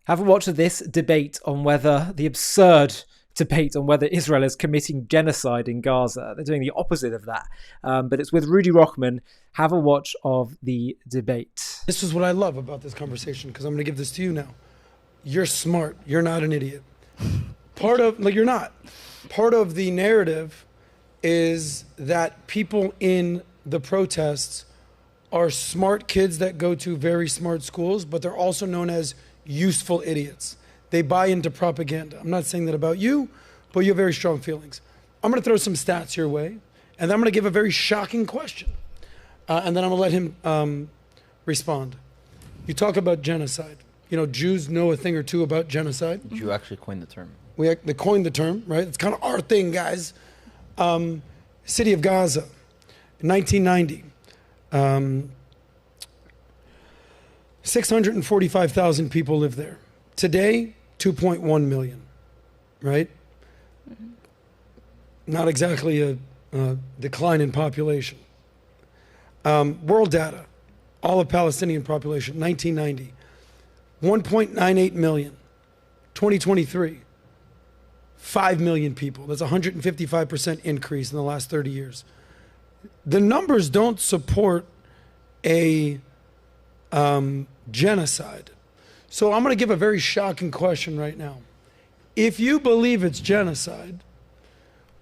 Have a watch of this debate on whether the absurd debate on whether Israel is committing genocide in Gaza. They're doing the opposite of that. But it's with Rudy Rochman. Have a watch of the debate. This is what I love about this conversation, because I'm going to give this to you now. You're smart. You're not an idiot. You're not. Part of the narrative is that people in the protests are smart kids that go to very smart schools, but they're also known as useful idiots. They buy into propaganda. I'm not saying that about you, but you have very strong feelings. I'm going to throw some stats your way, and then I'm going to give a very shocking question. And then I'm going to let him respond. You talk about genocide. You know, Jews know a thing or two about genocide. You actually coined the term. They coined the term, right? It's kind of our thing, guys. City of Gaza, 1990. 645,000 people live there. Today, 2.1 million, right? Not exactly a decline in population. World data, all of Palestinian population, 1990, 1.98 million. 2023, 5 million people. That's a 155% increase in the last 30 years. The numbers don't support a genocide. So I'm going to give a very shocking question right now. If you believe it's genocide,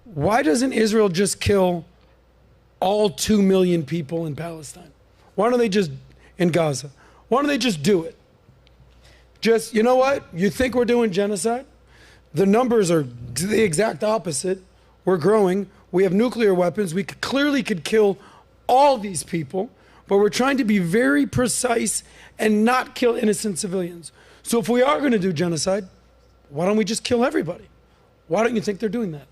why doesn't Israel just kill all 2 million people in Palestine? Why don't they just, in Gaza, why don't they just do it? Just, you know what? You think we're doing genocide? The numbers are the exact opposite. We're growing. We have nuclear weapons. We clearly could kill all these people, but we're trying to be very precise and not kill innocent civilians. So if we are going to do genocide, why don't we just kill everybody? Why don't you think they're doing that?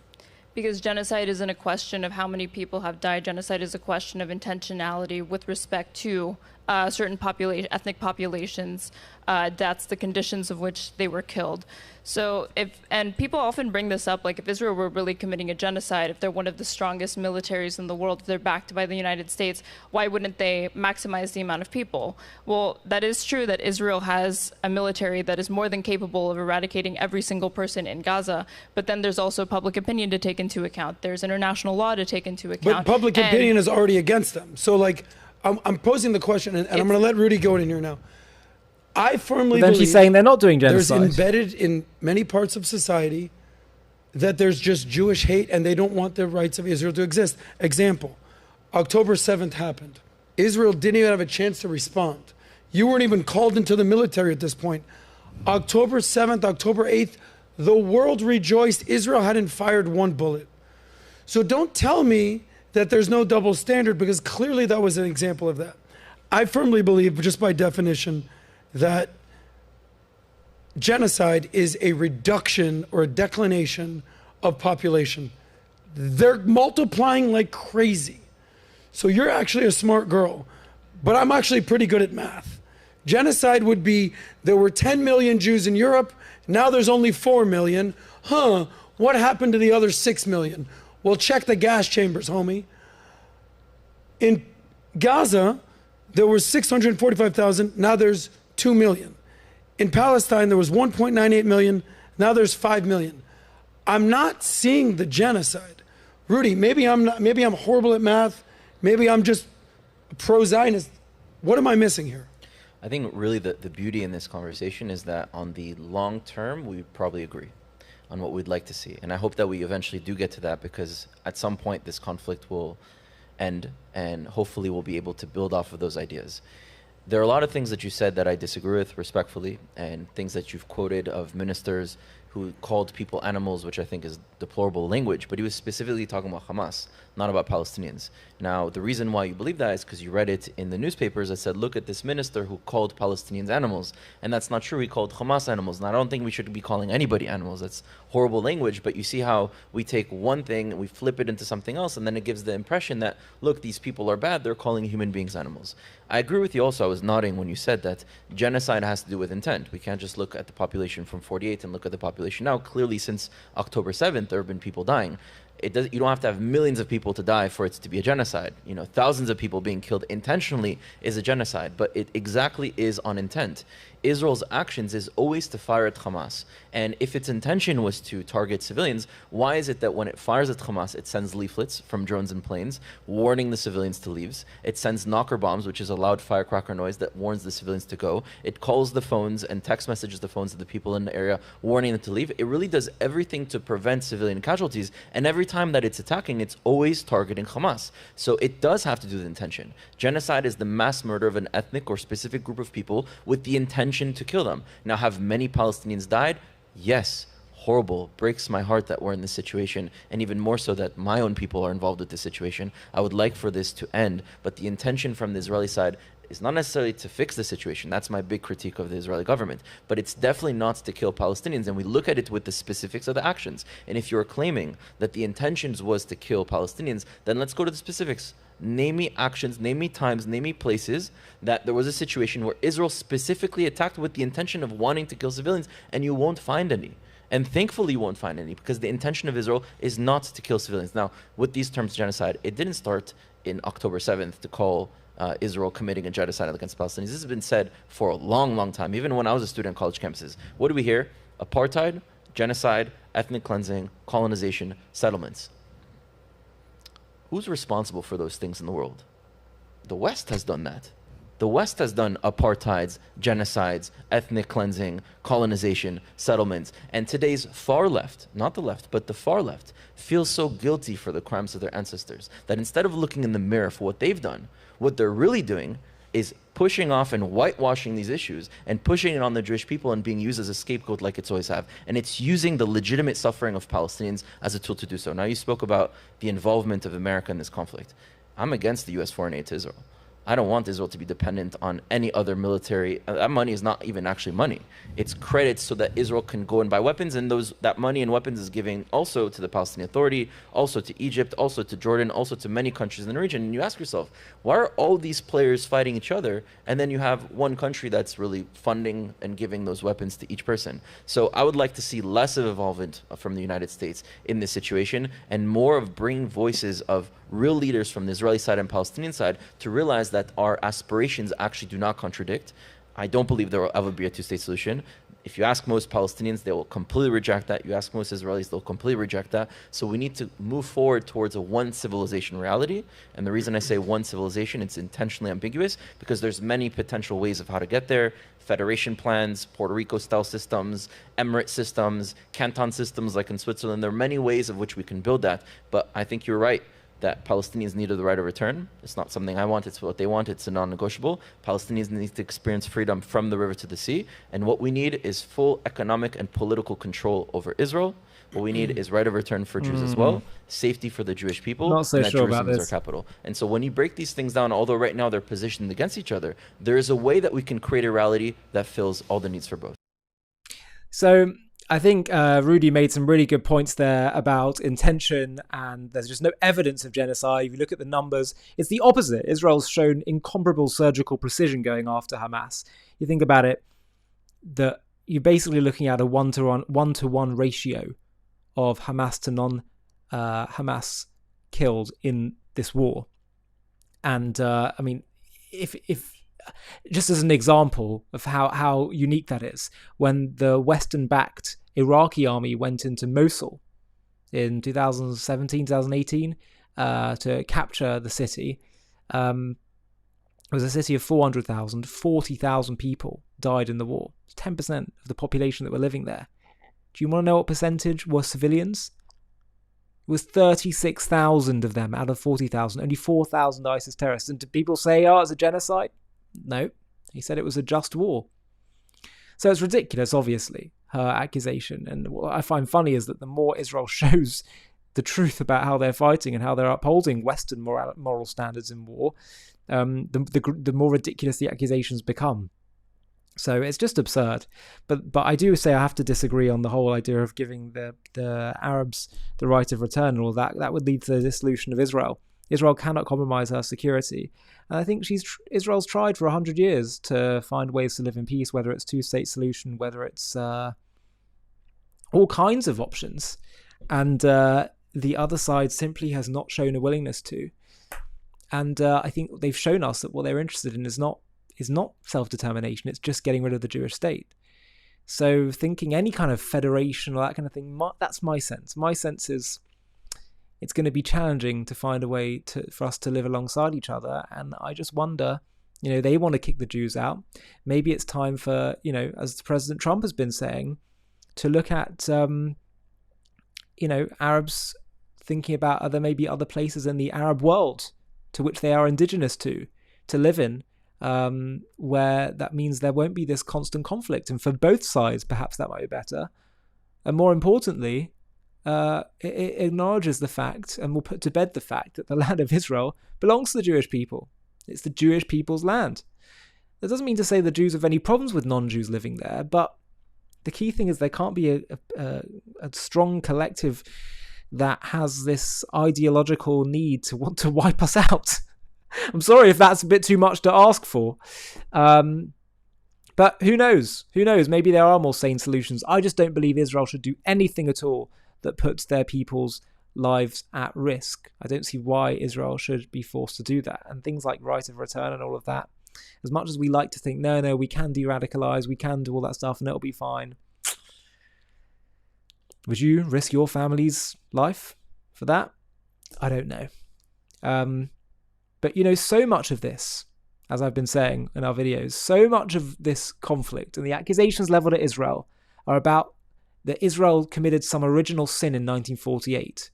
Because genocide isn't a question of how many people have died. Genocide is a question of intentionality with respect to certain ethnic populations. That's the conditions of which they were killed. So and people often bring this up, like if Israel were really committing a genocide, if they're one of the strongest militaries in the world, if they're backed by the United States, why wouldn't they maximize the amount of people? Well, that is true that Israel has a military that is more than capable of eradicating every single person in Gaza, but then there's also public opinion to take into account. There's international law to take into account. But public opinion is already against them. So like, I'm posing the question, and I'm going to let Rudy go in here now. I firmly believe she's saying they're not doing genocide. There's embedded in many parts of society that there's just Jewish hate and they don't want the rights of Israel to exist. Example, October 7th happened. Israel didn't even have a chance to respond. You weren't even called into the military at this point. October 7th, October 8th, the world rejoiced. Israel hadn't fired one bullet. So don't tell me that there's no double standard, because clearly that was an example of that. I firmly believe, just by definition, that genocide is a reduction or a declination of population. They're multiplying like crazy. So you're actually a smart girl, but I'm actually pretty good at math. Genocide would be, there were 10 million Jews in Europe, now there's only 4 million. What happened to the other 6 million? Well, check the gas chambers, homie. In Gaza, there were 645,000, now there's 2 million. In Palestine, there was 1.98 million, now there's 5 million. I'm not seeing the genocide. Rudy, maybe I'm horrible at math, maybe I'm just a pro-Zionist. What am I missing here? I think really the beauty in this conversation is that on the long term, we probably agree on what we'd like to see. And I hope that we eventually do get to that, because at some point this conflict will end and hopefully we'll be able to build off of those ideas. There are a lot of things that you said that I disagree with respectfully, and things that you've quoted of ministers who called people animals, which I think is deplorable language, but he was specifically talking about Hamas, not about Palestinians. Now, the reason why you believe that is because you read it in the newspapers that said, look at this minister who called Palestinians animals, and that's not true. He called Hamas animals, and I don't think we should be calling anybody animals. That's horrible language, but you see how we take one thing and we flip it into something else, and then it gives the impression that, look, these people are bad, they're calling human beings animals. I agree with you also. I was nodding when you said that genocide has to do with intent. We can't just look at the population from 48 and look at the population now. Clearly, since October 7th, there have been people dying. You don't have to have millions of people to die for it to be a genocide. You know, thousands of people being killed intentionally is a genocide, but it exactly is on intent. Israel's actions is always to fire at Hamas. And if its intention was to target civilians, why is it that when it fires at Hamas, it sends leaflets from drones and planes warning the civilians to leave? It sends knocker bombs, which is a loud firecracker noise that warns the civilians to go. It calls the phones and text messages the phones of the people in the area, warning them to leave. It really does everything to prevent civilian casualties. And every time that it's attacking, it's always targeting Hamas. So it does have to do with intention. Genocide is the mass murder of an ethnic or specific group of people with the intention to kill them. Now, have many Palestinians died? Yes. Horrible. Breaks my heart that we're in this situation, and even more so that my own people are involved with this situation. I would like for this to end, but the intention from the Israeli side is not necessarily to fix the situation. That's my big critique of the Israeli government. But it's definitely not to kill Palestinians, and we look at it with the specifics of the actions. And if you're claiming that the intentions was to kill Palestinians, then let's go to the specifics. Name me actions, name me times, name me places that there was a situation where Israel specifically attacked with the intention of wanting to kill civilians, and you won't find any. And thankfully you won't find any, because the intention of Israel is not to kill civilians. Now, with these terms, genocide, it didn't start in October 7th to call Israel committing a genocide against Palestinians. This has been said for a long, long time, even when I was a student on college campuses. What do we hear? Apartheid, genocide, ethnic cleansing, colonization, settlements. Who's responsible for those things in the world? The West has done that. The West has done apartheids, genocides, ethnic cleansing, colonization, settlements. And today's far left, not the left, but the far left, feels so guilty for the crimes of their ancestors that instead of looking in the mirror for what they've done, what they're really doing is pushing off and whitewashing these issues and pushing it on the Jewish people and being used as a scapegoat like it's always have. And it's using the legitimate suffering of Palestinians as a tool to do so. Now, you spoke about the involvement of America in this conflict. I'm against the U.S. foreign aid to Israel. I don't want Israel to be dependent on any other military. That money is not even actually money. It's credits so that Israel can go and buy weapons, and that money and weapons is giving also to the Palestinian Authority, also to Egypt, also to Jordan, also to many countries in the region. And you ask yourself, why are all these players fighting each other, and then you have one country that's really funding and giving those weapons to each person? So I would like to see less of involvement from the United States in this situation, and more of bringing voices of real leaders from the Israeli side and Palestinian side to realize that our aspirations actually do not contradict. I don't believe there will ever be a two-state solution. If you ask most Palestinians, they will completely reject that. You ask most Israelis, they'll completely reject that. So we need to move forward towards a one civilization reality. And the reason I say one civilization, it's intentionally ambiguous because there's many potential ways of how to get there. Federation plans, Puerto Rico style systems, emirate systems, canton systems like in Switzerland. There are many ways of which we can build that. But I think you're right that Palestinians need the right of return. It's not something I want, it's what they want, it's a non-negotiable. Palestinians need to experience freedom from the river to the sea, and what we need is full economic and political control over Israel. What we need is right of return for Jews as well, safety for the Jewish people, Not so and that sure Jerusalem about is this. our capital. And so when you break these things down, although right now they're positioned against each other, there is a way that we can create a reality that fills all the needs for both. So I think Rudy made some really good points there about intention, and there's just no evidence of genocide. If you look at the numbers, it's the opposite. Israel's shown incomparable surgical precision going after Hamas. You think about it, that you're basically looking at a one-to-one ratio of Hamas to non-Hamas killed in this war. And I mean, if just as an example of how unique that is, when the Western-backed Iraqi army went into Mosul in 2017, 2018 to capture the city, it was a city of 400,000, 40,000 people died in the war. 10% of the population that were living there. Do you want to know what percentage were civilians? It was 36,000 of them out of 40,000, only 4,000 ISIS terrorists. And did people say, oh, it's a genocide? No, he said it was a just war. So it's ridiculous, obviously, her accusation. And what I find funny is that the more Israel shows the truth about how they're fighting and how they're upholding Western moral standards in war, the more ridiculous the accusations become. So it's just absurd. But I do say I have to disagree on the whole idea of giving the Arabs the right of return and all that. That would lead to the dissolution of Israel. Israel cannot compromise her security. And I think Israel's tried for 100 years to find ways to live in peace, whether it's two-state solution, whether it's all kinds of options. And the other side simply has not shown a willingness to. And I think they've shown us that what they're interested in is not is not self-determination, it's just getting rid of the Jewish state. So thinking any kind of federation or that kind of thing, that's my sense. My sense is it's going to be challenging to find a way for us to live alongside each other. And I just wonder, they want to kick the Jews out. Maybe it's time for, as President Trump has been saying, to look at, Arabs thinking about other places in the Arab world to which they are indigenous to live in, where that means there won't be this constant conflict. And for both sides, perhaps that might be better. And more importantly, it acknowledges the fact and will put to bed the fact that the land of Israel belongs to the Jewish people. It's the Jewish people's land. That doesn't mean to say the Jews have any problems with non-Jews living there, but the key thing is there can't be a strong collective that has this ideological need to want to wipe us out. I'm sorry if that's a bit too much to ask for. But who knows? Who knows? Maybe there are more sane solutions. I just don't believe Israel should do anything at all that puts their people's lives at risk. I don't see why Israel should be forced to do that. And things like right of return and all of that, as much as we like to think, no, we can de-radicalize, we can do all that stuff and it'll be fine. Would you risk your family's life for that? I don't know. But, so much of this, as I've been saying in our videos, so much of this conflict and the accusations leveled at Israel are about that Israel committed some original sin in 1948,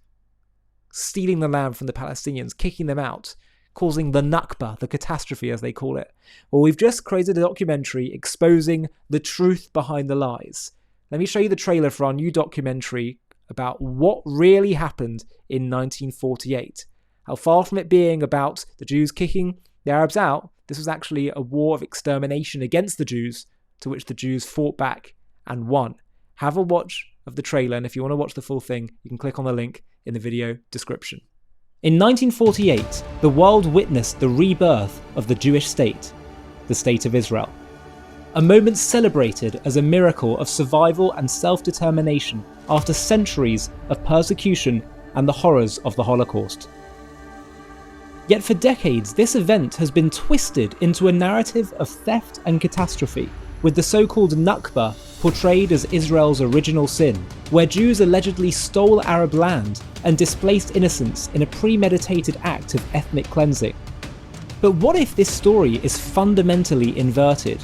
stealing the land from the Palestinians, kicking them out, causing the Nakba, the catastrophe as they call it. Well, we've just created a documentary exposing the truth behind the lies. Let me show you the trailer for our new documentary about what really happened in 1948. How far from it being about the Jews kicking the Arabs out, this was actually a war of extermination against the Jews, to which the Jews fought back and won. Have a watch of the trailer, and if you want to watch the full thing, you can click on the link in the video description. In 1948, the world witnessed the rebirth of the Jewish state, the State of Israel. A moment celebrated as a miracle of survival and self-determination after centuries of persecution and the horrors of the Holocaust. Yet for decades, this event has been twisted into a narrative of theft and catastrophe, with the so-called Nakba portrayed as Israel's original sin, where Jews allegedly stole Arab land and displaced innocents in a premeditated act of ethnic cleansing. But what if this story is fundamentally inverted?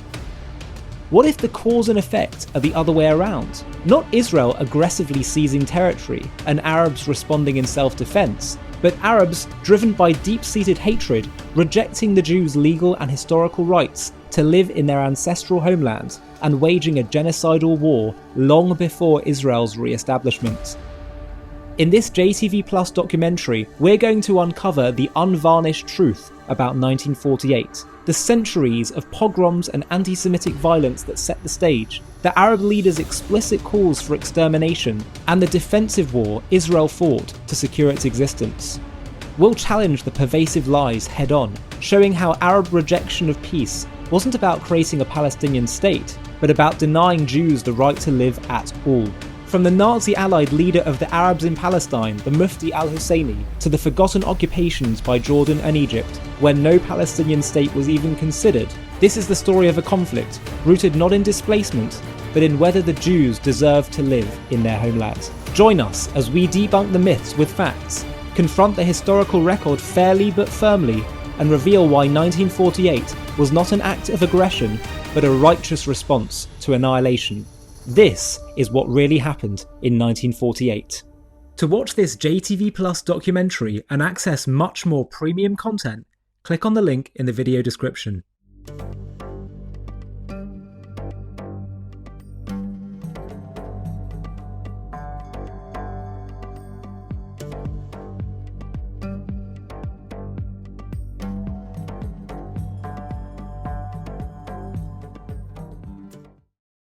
What if the cause and effect are the other way around? Not Israel aggressively seizing territory and Arabs responding in self-defense, but Arabs, driven by deep-seated hatred, rejecting the Jews' legal and historical rights to live in their ancestral homeland and waging a genocidal war long before Israel's re-establishment. In this JTV Plus documentary, we're going to uncover the unvarnished truth about 1948, the centuries of pogroms and anti-Semitic violence that set the stage, the Arab leaders' explicit calls for extermination, and the defensive war Israel fought to secure its existence. We'll challenge the pervasive lies head-on, showing how Arab rejection of peace wasn't about creating a Palestinian state, but about denying Jews the right to live at all. From the Nazi-allied leader of the Arabs in Palestine, the Mufti al-Husseini, to the forgotten occupations by Jordan and Egypt, where no Palestinian state was even considered, this is the story of a conflict rooted not in displacement, but in whether the Jews deserve to live in their homeland. Join us as we debunk the myths with facts, confront the historical record fairly but firmly, and reveal why 1948 was not an act of aggression, but a righteous response to annihilation. This is what really happened in 1948. To watch this JTV Plus documentary and access much more premium content, click on the link in the video description.